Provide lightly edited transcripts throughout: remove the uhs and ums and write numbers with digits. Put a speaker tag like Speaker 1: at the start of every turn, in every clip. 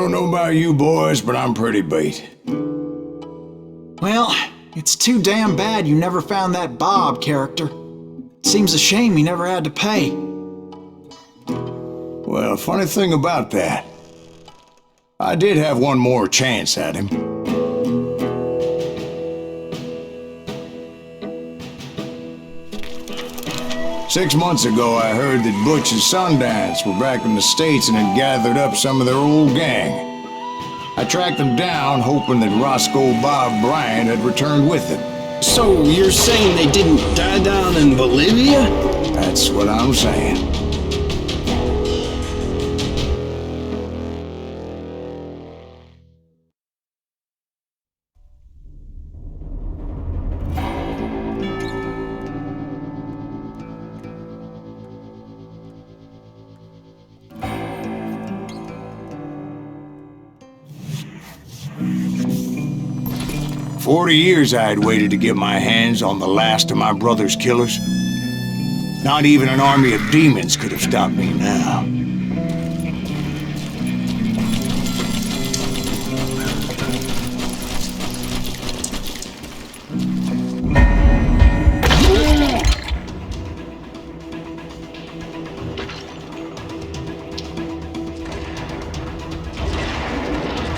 Speaker 1: don't know about you boys, but I'm pretty beat.
Speaker 2: Well, it's too damn bad you never found that Bob character. Seems a shame he never had to pay.
Speaker 1: Well, funny thing about that, I did have one more chance at him. Six months ago, I heard that Butch and Sundance were back in the States and had gathered up some of their old gang. I tracked them down, hoping that Roscoe Bob Bryant had returned with them.
Speaker 3: So you're saying they didn't die down in Bolivia?
Speaker 1: That's what I'm saying. 40 years I had waited to get my hands on the last of my brother's killers. Not even an army of demons could have stopped me now.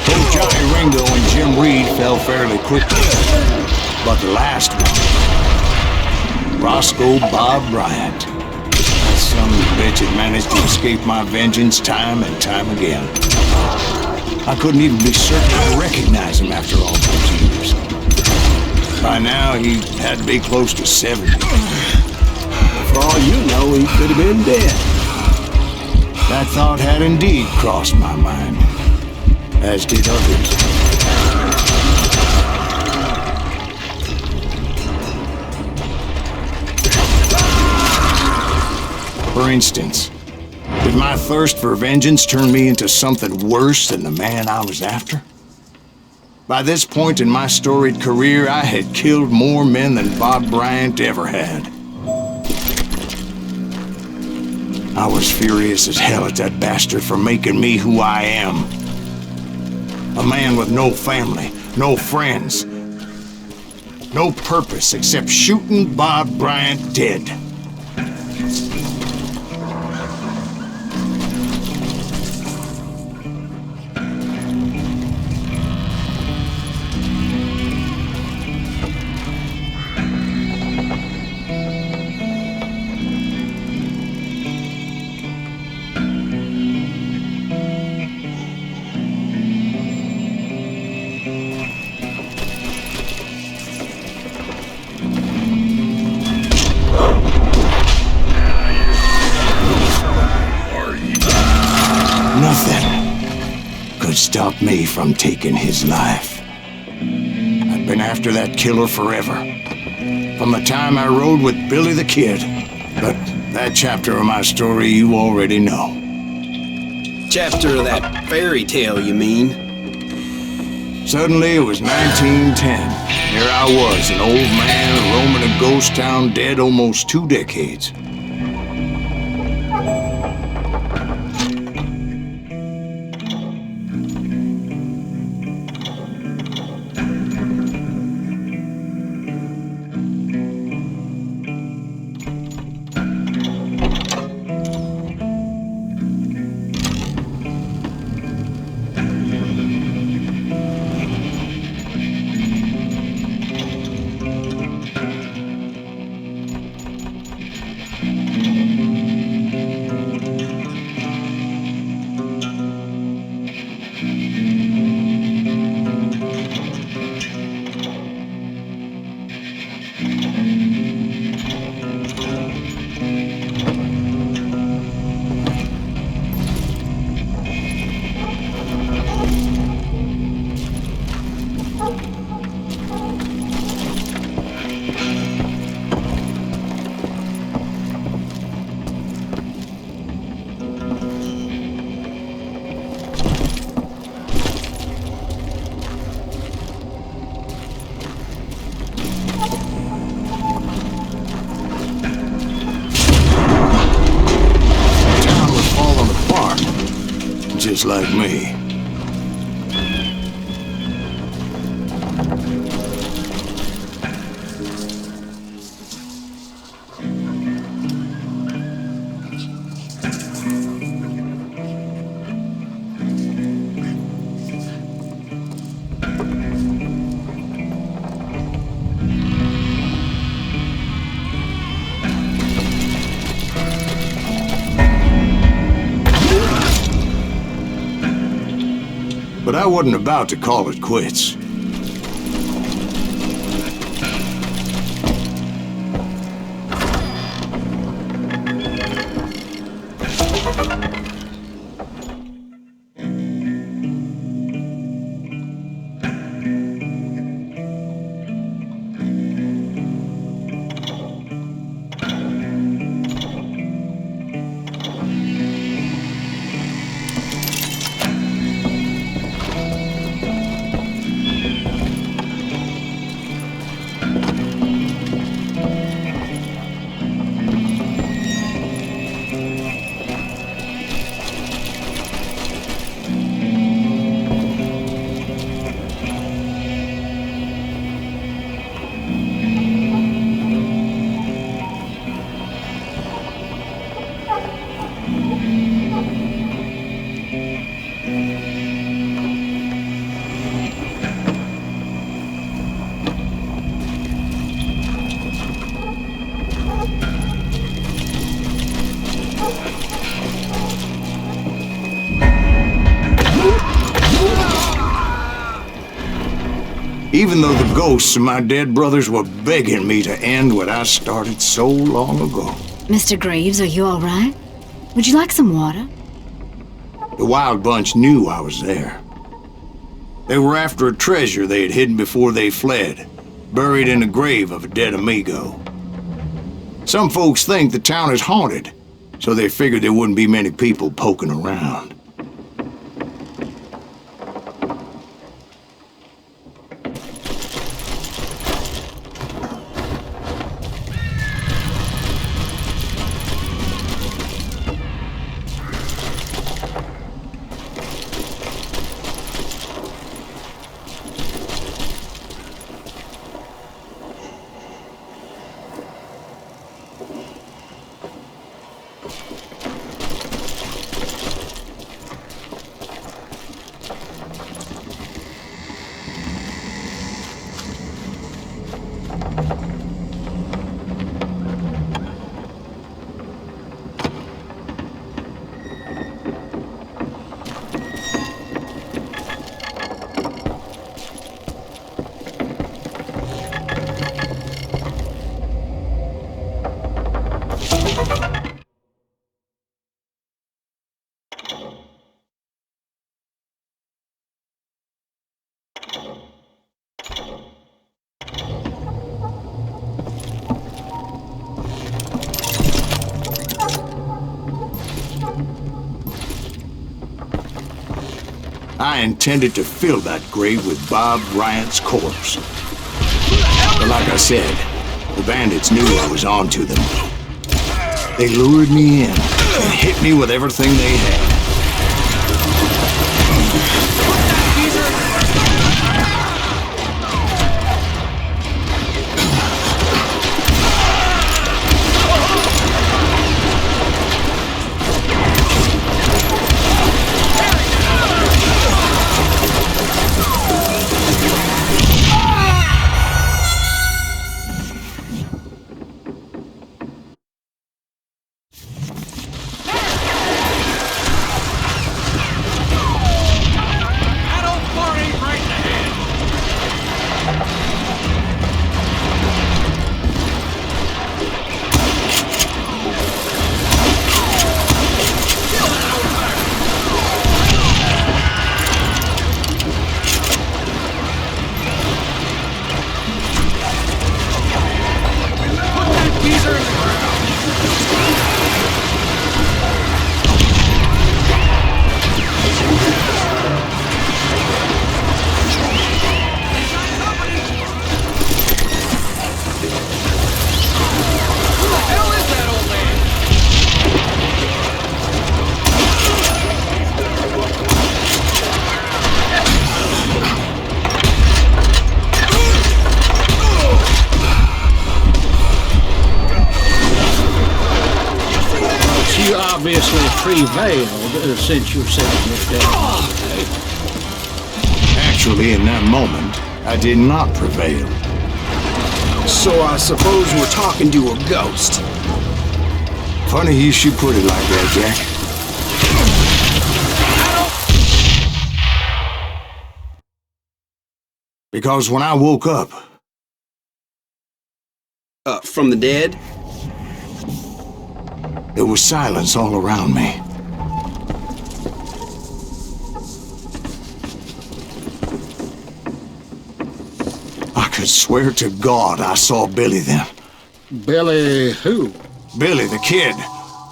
Speaker 1: Both Johnny Ringo and Jim Reed fell fairly quickly, but the last one, Roscoe Bob Bryant, that son of a bitch had managed to escape my vengeance time and time again. I couldn't even be certain I'd recognize him after all those years. By now, he had to be close to 70.
Speaker 3: For all you know, he could have been dead.
Speaker 1: That thought had indeed crossed my mind, as did others. For instance, did my thirst for vengeance turn me into something worse than the man I was after? By this point in my storied career, I had killed more men than Bob Bryant ever had. I was furious as hell at that bastard for making me who I am. A man with no family, no friends, no purpose except shooting Bob Bryant dead. Nothing could stop me from taking his life. I've been after that killer forever, from the time I rode with Billy the Kid. But that chapter of my story you already know.
Speaker 3: Chapter of that fairy tale, you mean?
Speaker 1: Suddenly it was 1910. Here I was, an old man roaming a ghost town dead almost 2 decades. Just like me. But I wasn't about to call it quits. Even though the ghosts of my dead brothers were begging me to end what I started so long ago.
Speaker 4: Mr. Greaves, are you all right? Would you like some water?
Speaker 1: The Wild Bunch knew I was there. They were after a treasure they had hidden before they fled, buried in the grave of a dead amigo. Some folks think the town is haunted, so they figured there wouldn't be many people poking around. I intended to fill that grave with Bob Bryant's corpse. But like I said, the bandits knew I was onto them. They lured me in and hit me with everything they had.
Speaker 3: obviously prevailed since you're sitting here dead.
Speaker 1: Actually, in that moment, I did not prevail.
Speaker 5: So I suppose we're talking to a ghost.
Speaker 1: Funny you should put it like that, Jack. Because when I woke up,
Speaker 5: From the dead?
Speaker 1: there was silence all around me. I could swear to God I saw Billy then.
Speaker 3: Billy who?
Speaker 1: Billy, the kid.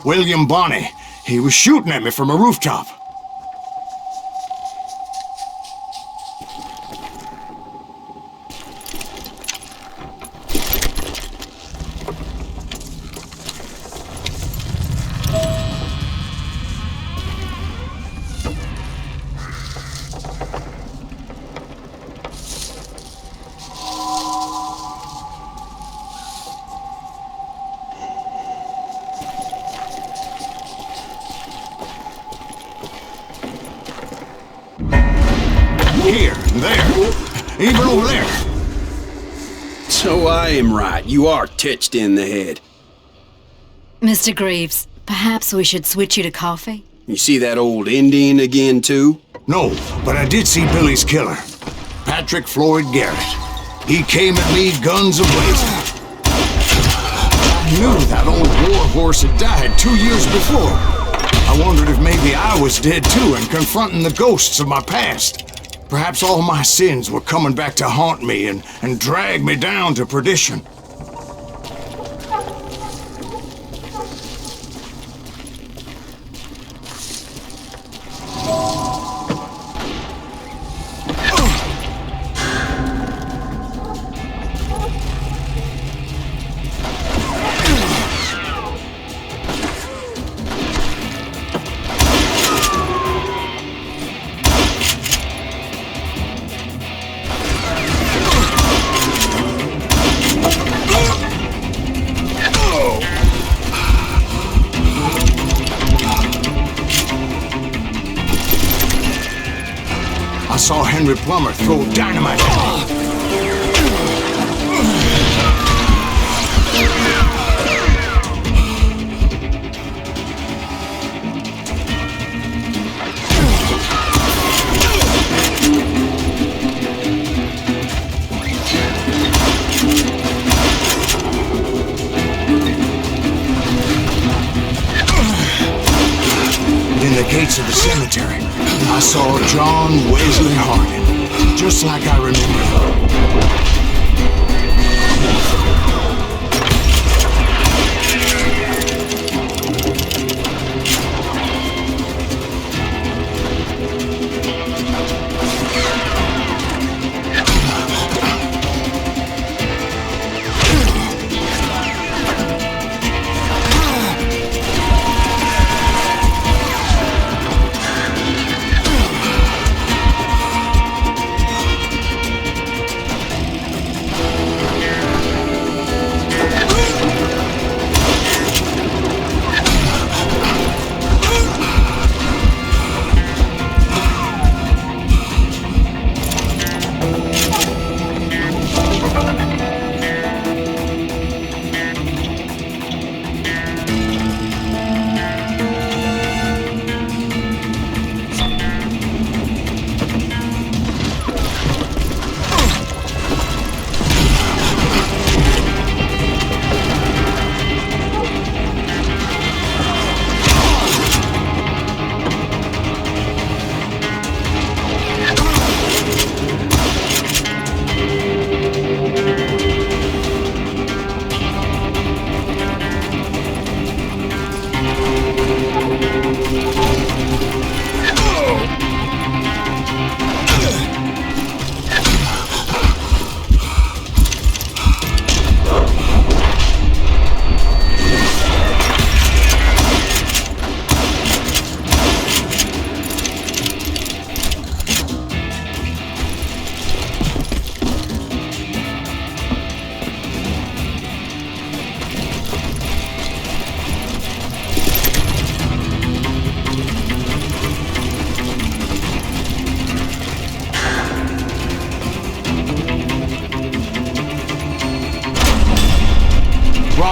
Speaker 1: William Bonney. He was shooting at me from a rooftop. Here, and there, even over there.
Speaker 5: So I am right. You are touched in the head.
Speaker 4: Mr. Greaves, perhaps we should switch you to coffee?
Speaker 5: You see that old Indian again, too?
Speaker 1: No, but I did see Billy's killer, Patrick Floyd Garrett. He came at me guns a-blazing. I knew that old war horse had died 2 years before. I wondered if maybe I was dead too and confronting the ghosts of my past. Perhaps all my sins were coming back to haunt me and drag me down to perdition. I saw Henry Plummer throw dynamite at me. In the gates of the cemetery, I saw John Wesley Hardin, just like I remember.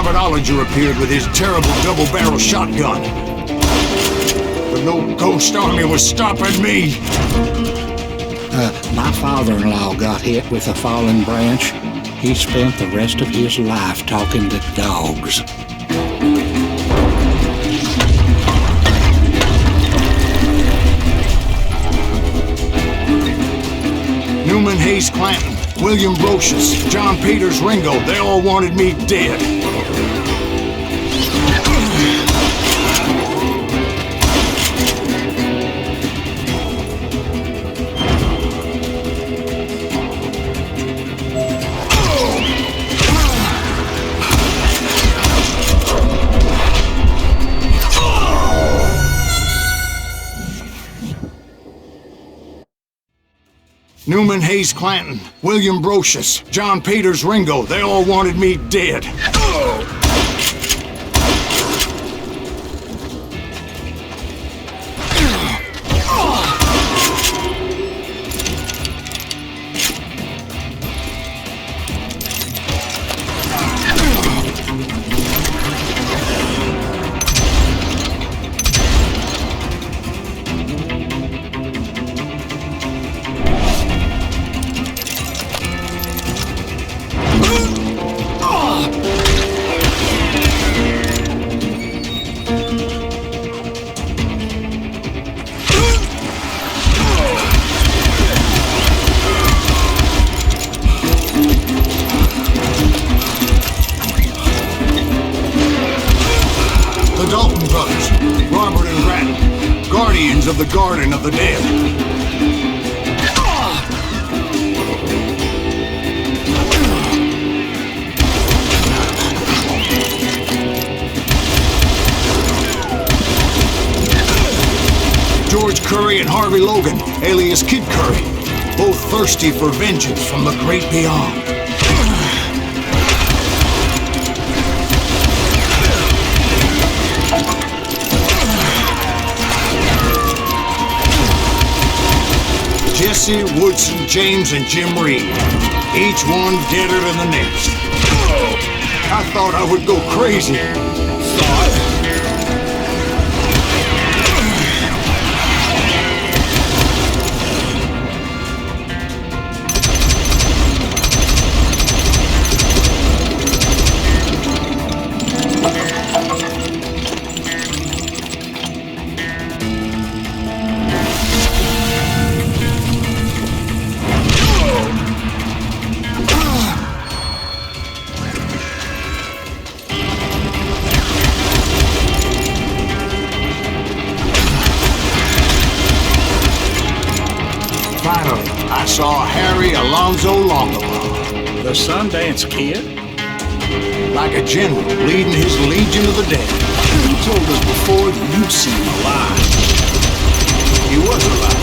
Speaker 1: Robert Ollinger appeared with his terrible double-barrel shotgun. But no ghost army was stopping me.
Speaker 6: My father-in-law got hit with a fallen branch. He spent the rest of his life talking to dogs.
Speaker 1: Newman Hayes Clanton, William Brocious, John Peters Ringo, they all wanted me dead. Newman Hayes Clanton, William Brocious, John Peters Ringo, they all wanted me dead. Of the Garden of the Dead. George Curry and Harvey Logan, alias Kid Curry, both thirsty for vengeance from the great beyond. Jesse, Woodson, James, and Jim Reed. Each one deader than the next. I thought I would go crazy. Finally, I saw Harry Alonzo Longabaugh.
Speaker 6: The Sundance Kid?
Speaker 1: Like a general leading his legion of the dead.
Speaker 3: You told us before that you'd seen him alive.
Speaker 1: He was alive.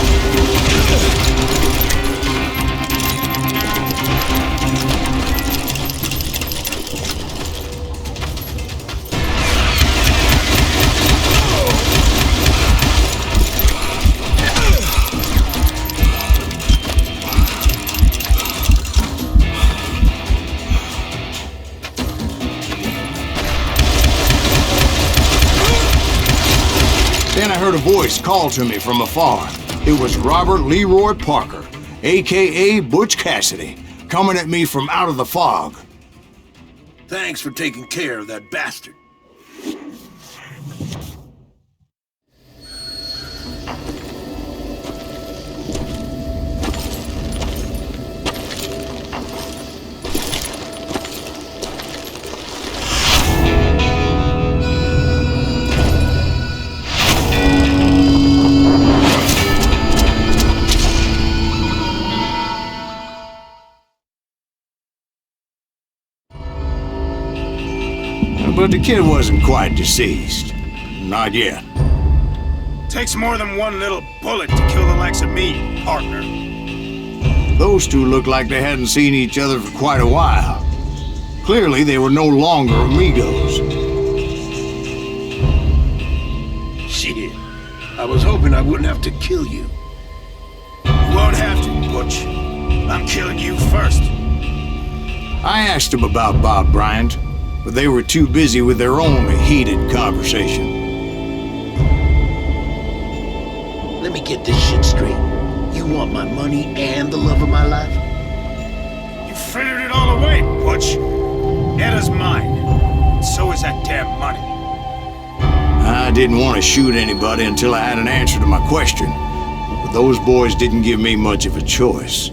Speaker 1: Then I heard a voice call to me from afar. It was Robert Leroy Parker, a.k.a. Butch Cassidy, coming at me from out of the fog.
Speaker 5: Thanks for taking care of that bastard.
Speaker 1: But the kid wasn't quite deceased. Not yet.
Speaker 7: Takes more than one little bullet to kill the likes of me, partner.
Speaker 1: Those two looked like they hadn't seen each other for quite a while. Clearly, they were no longer amigos.
Speaker 5: Shit. I was hoping I wouldn't have to kill you.
Speaker 7: You won't have to, Butch. I'm killing you first.
Speaker 1: I asked him about Bob Bryant, but they were too busy with their own heated conversation.
Speaker 8: Let me get this shit straight. You want my money and the love of my life?
Speaker 7: You figured it all away, Butch. Etta's mine. So is that damn money.
Speaker 1: I didn't want to shoot anybody until I had an answer to my question, but those boys didn't give me much of a choice.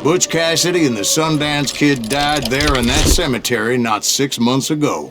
Speaker 1: Butch Cassidy and the Sundance Kid died there in that cemetery not 6 months ago.